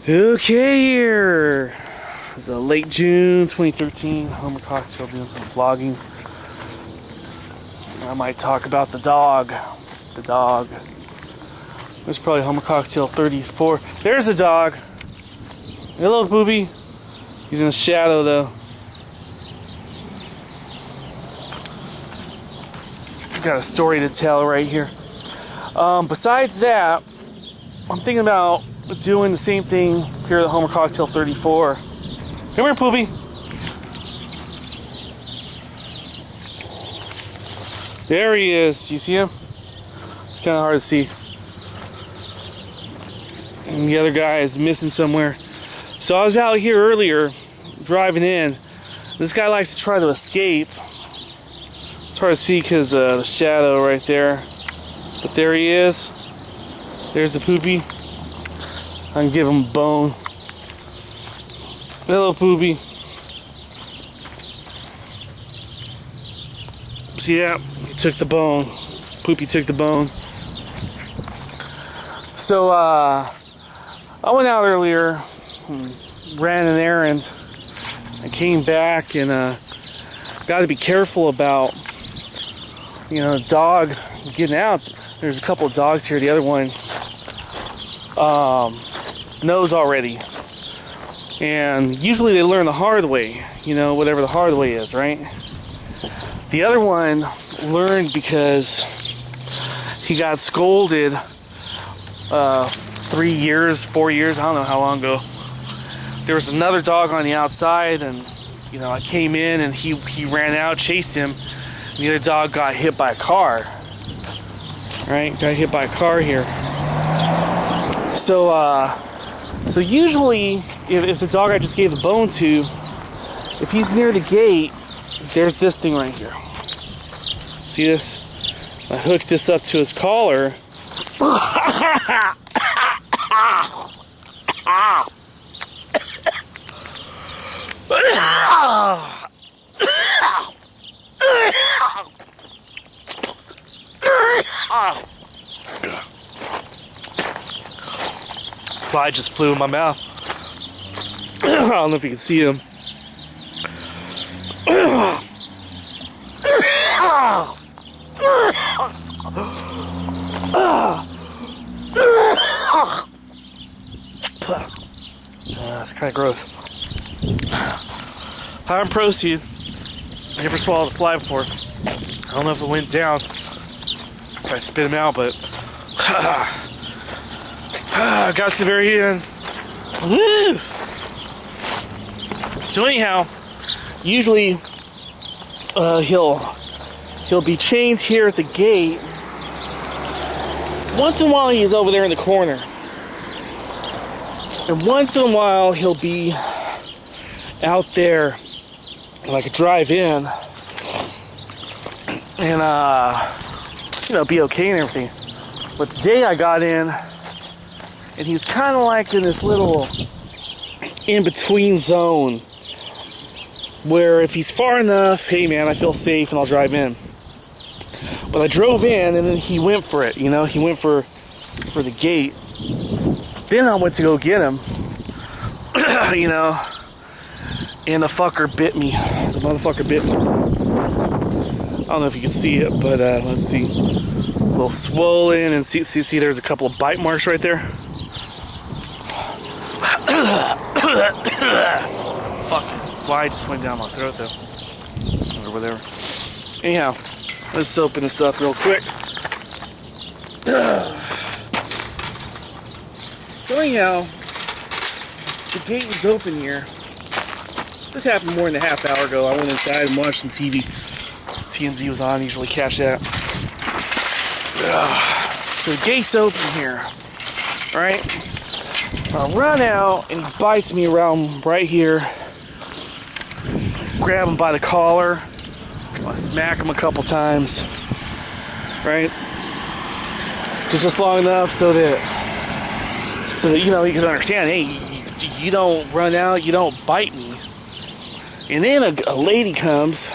Okay, here. It's late June 2013. Homer Cocktail doing some vlogging. I might talk about the dog. The dog. There's probably Homer Cocktail 34. There's a dog. Hello, Booby. He's in the shadow, though. Got a story to tell right here. Besides that, I'm thinking about doing the same thing here at the Homer Cocktail 34. Come here, Poopy. There he is. Do you see him? It's kind of hard to see. And the other guy is missing somewhere. So I was out here earlier, driving in. This guy likes to try to escape. It's hard to see because the shadow right there. But there he is. There's the Poopy. I can give him a bone. Hello, Poopy. See that? He took the bone. Poopy took the bone. So, I went out earlier, ran an errand. I came back and got to be careful about, the dog getting out. There's a couple of dogs here. The other one knows already. And usually they learn the hard way, whatever the hard way is, right? The other one learned because he got scolded 3 years, 4 years, I don't know how long ago. There was another dog on the outside, and I came in and he ran out, chased him, and the other dog got hit by a car. Right? Got hit by a car here. So usually, if the dog I just gave the bone to, if he's near the gate, there's this thing right here. See this? I hooked this up to his collar. Fly just flew in my mouth. I don't know if you can see him. That's kind of gross. High on protein. I never swallowed a fly before. I don't know if it went down. Try to spit him out, but got to the very end. Woo! So anyhow, usually he'll be chained here at the gate. Once in a while he's over there in the corner. And once in a while he'll be out there and I could drive in and be okay and everything. But today I got in and he's kind of like in this little in-between zone where if he's far enough, hey man, I feel safe and I'll drive in. But I drove in and then he went for it, he went for the gate. Then I went to go get him, and the fucker bit me. The motherfucker bit me. I don't know if you can see it, but let's see. A little swollen, and see there's a couple of bite marks right there. Fucking fly just went down my throat though. Or whatever. Anyhow, let's open this up real quick. So anyhow, the gate was open here. This happened more than a half hour ago. I went inside and watched some TV. TMZ was on, usually catch that. So the gate's open here. Alright? I run out and he bites me around right here. Grab him by the collar. I smack him a couple times. Right? Just long enough so that you can understand, hey, you don't run out, you don't bite me. And then a lady comes,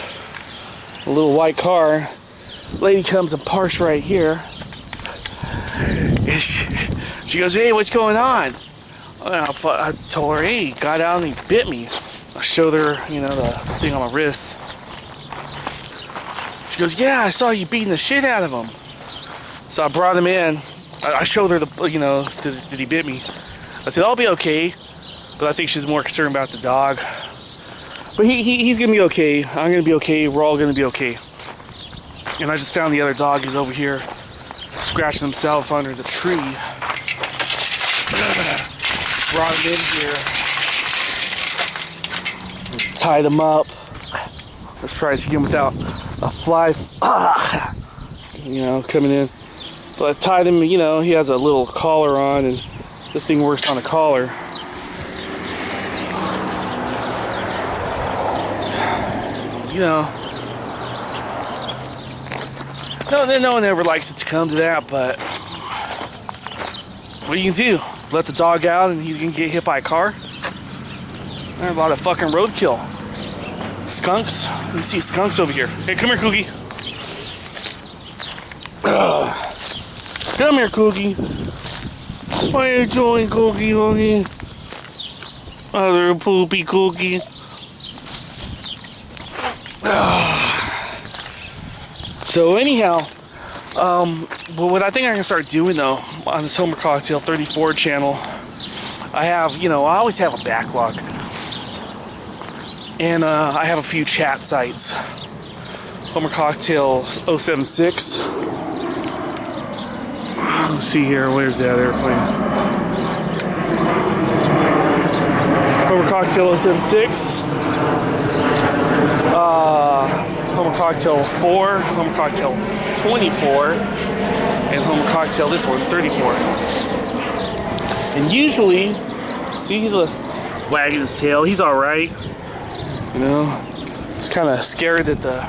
a little white car, lady comes and parks right here. And she goes, hey, what's going on? I told her, hey, he got out and he bit me. I showed her, you know, the thing on my wrist. She goes, yeah, I saw you beating the shit out of him. So I brought him in. I showed her the, you know, did he bit me? I said, I'll be okay. But I think she's more concerned about the dog. But he's gonna be okay. I'm gonna be okay. We're all gonna be okay. And I just found the other dog who's over here scratching himself under the tree. Brought him in here. Tied him up. Let's try this again without a fly, you know, coming in. But I tied him, you know, he has a little collar on, and this thing works on a collar. You know, no one ever likes it to come to that, but what you can do? Let the dog out and he's gonna get hit by a car? There's a lot of fucking roadkill. Skunks. You see skunks over here. Hey, come here, Cookie. Come here, Cookie. What are you doing, Cookie, Cookie? Other poopy Cookie. So anyhow, what I think I can start doing though on this Homer Cocktail 34 channel, I have, you know, I always have a backlog, and I have a few chat sites. Homer Cocktail 076. Let's see here, where's that airplane? Homer Cocktail 076. Homer Cocktail 4, Homer Cocktail 24, and Homer Cocktail, this one, 34. And usually, see, he's wagging his tail. He's alright. You know, he's kind of scared that the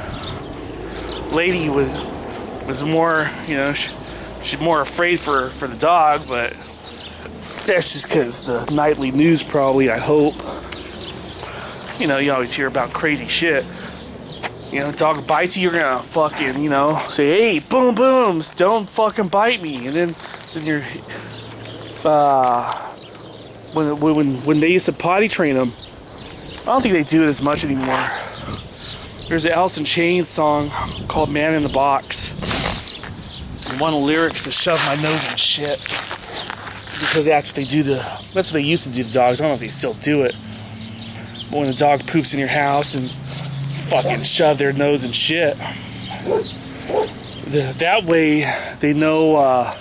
lady was more, you know, she's more afraid for the dog, but that's just because the nightly news probably, I hope. You know, you always hear about crazy shit. You know, dog bites you, you're gonna fucking, you know, say, hey, boom, boom, don't fucking bite me. And then you're, when they used to potty train them, I don't think they do it as much anymore. There's an Alice in Chains song called Man in the Box. And one of the lyrics is shove my nose in shit. Because that's what they do that's what they used to do to dogs. I don't know if they still do it. But when a dog poops in your house and fucking shove their nose in shit, that way they know,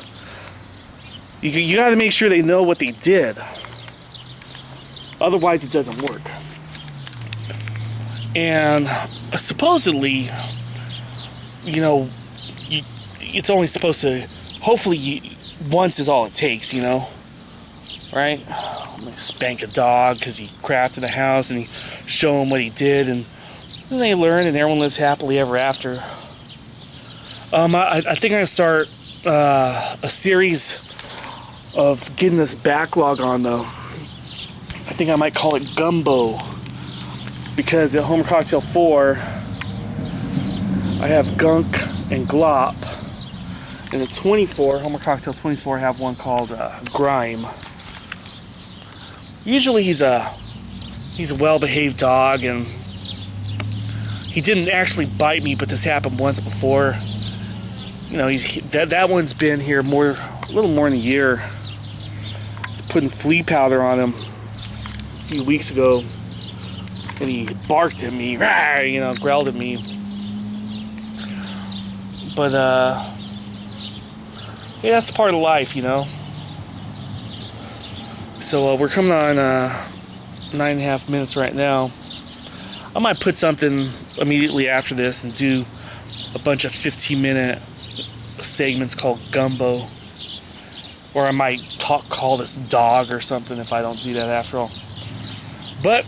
you gotta make sure they know what they did. Otherwise it doesn't work. And supposedly, you know, it's only supposed to, hopefully once is all it takes, you know, right? I'm gonna spank a dog because he crapped in the house, and show him what he did, and then they learn, and everyone lives happily ever after. I think I'm gonna start a series of getting this backlog on, though. I think I might call it Gumbo, because at Homer Cocktail 4 I have Gunk and Glop, and at 24, Homer Cocktail 24, I have one called Grime. Usually he's a well-behaved dog, and he didn't actually bite me, but this happened once before. You know, that one's been here a little more than a year. I was putting flea powder on him a few weeks ago, and he barked at me, you know, growled at me. But yeah, that's part of life, you know. So we're coming on 9.5 minutes right now. I might put something immediately after this and do a bunch of 15-minute segments called Gumbo. Or I might call this dog or something if I don't do that after all. But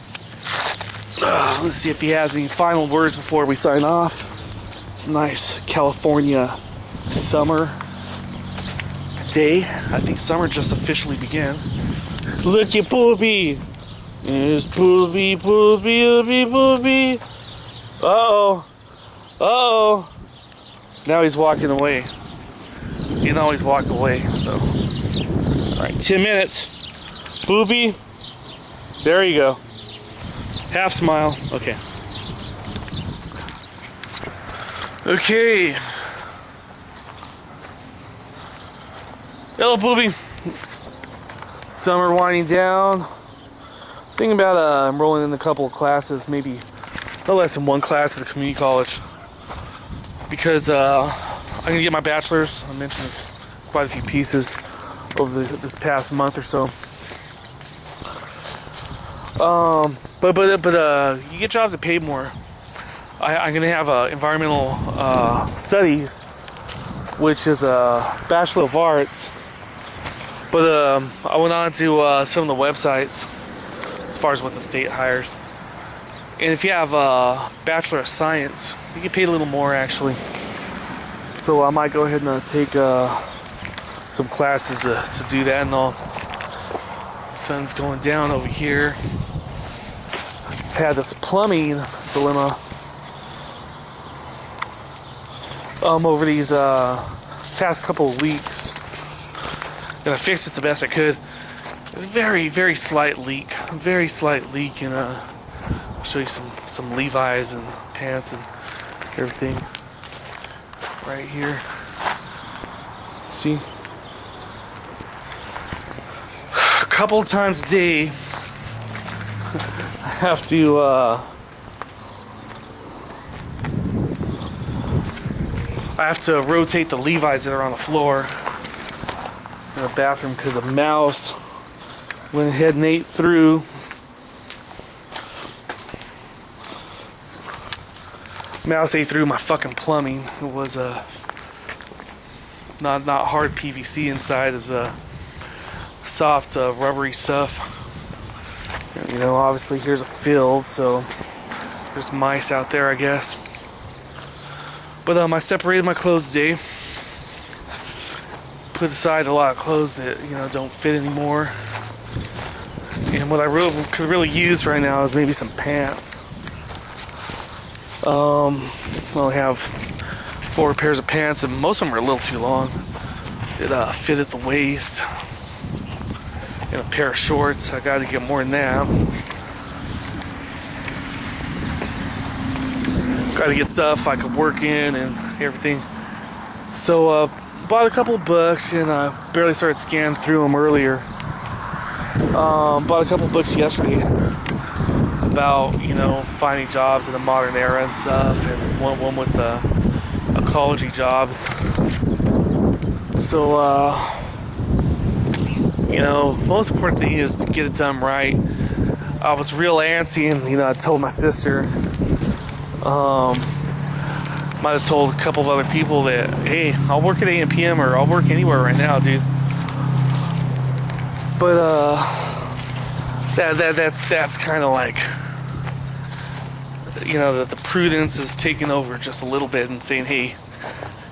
let's see if he has any final words before we sign off. It's a nice California summer day. I think summer just officially began. Look at Poopy. It's Poopy, Poopy, Poopy, Poopy. Uh-oh. Uh-oh. Now he's walking away. You know he's walking away, so. Alright, 10 minutes. Booby. There you go. Half smile. Okay. Okay. Hello, Booby. Summer winding down. Thinking about enrolling in a couple of classes, maybe no less than one class at the community college. Because I'm gonna get my bachelor's. I mentioned quite a few pieces over this past month or so. But you get jobs that pay more. I'm gonna have environmental studies, which is a Bachelor of Arts. But I went on to some of the websites as far as what the state hires. And if you have a Bachelor of Science, you get paid a little more actually. So I might go ahead and take some classes to do that and all. Sun's going down over here. I've had this plumbing dilemma over these past couple of weeks. And I fixed it the best I could. Very, very slight leak. Very slight leak, and I'll show you some Levi's and pants and everything. Right here. See? A couple of times a day I have to rotate the Levi's that are on the floor in the bathroom because a mouse went ahead and ate through. Mouse ate through my fucking plumbing. It was not hard PVC inside. It was soft rubbery stuff. And, you know, obviously here's a field, so there's mice out there, I guess. But I separated my clothes today. Put aside a lot of clothes that, you know, don't fit anymore. And what I could really use right now is maybe some pants. I only have 4 pairs of pants, and most of them are a little too long. It fit at the waist. And a pair of shorts. I got to get more than that. Got to get stuff I could work in and everything. So bought a couple of books, and I barely started scanning through them earlier. Bought a couple of books yesterday about, you know, finding jobs in the modern era and stuff, and one with the ecology jobs. So you know, most important thing is to get it done right. I was real antsy, and, you know, I told my sister, might have told a couple of other people that, hey, I'll work at AM PM, or I'll work anywhere right now, dude. But that's kind of like, you know, that the prudence is taking over just a little bit and saying, hey,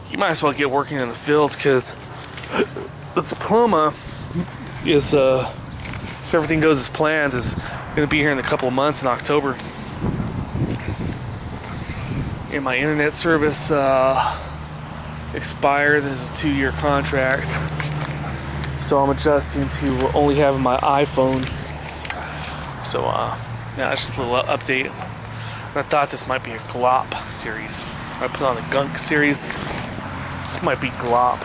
you might as well get working in the field, because the diploma is, if everything goes as planned, is going to be here in a couple of months in October. And my internet service expired. There's a 2-year contract. So I'm adjusting to only having my iPhone. So yeah, it's just a little update. And I thought this might be a glop series. I put on a gunk series. This might be glop.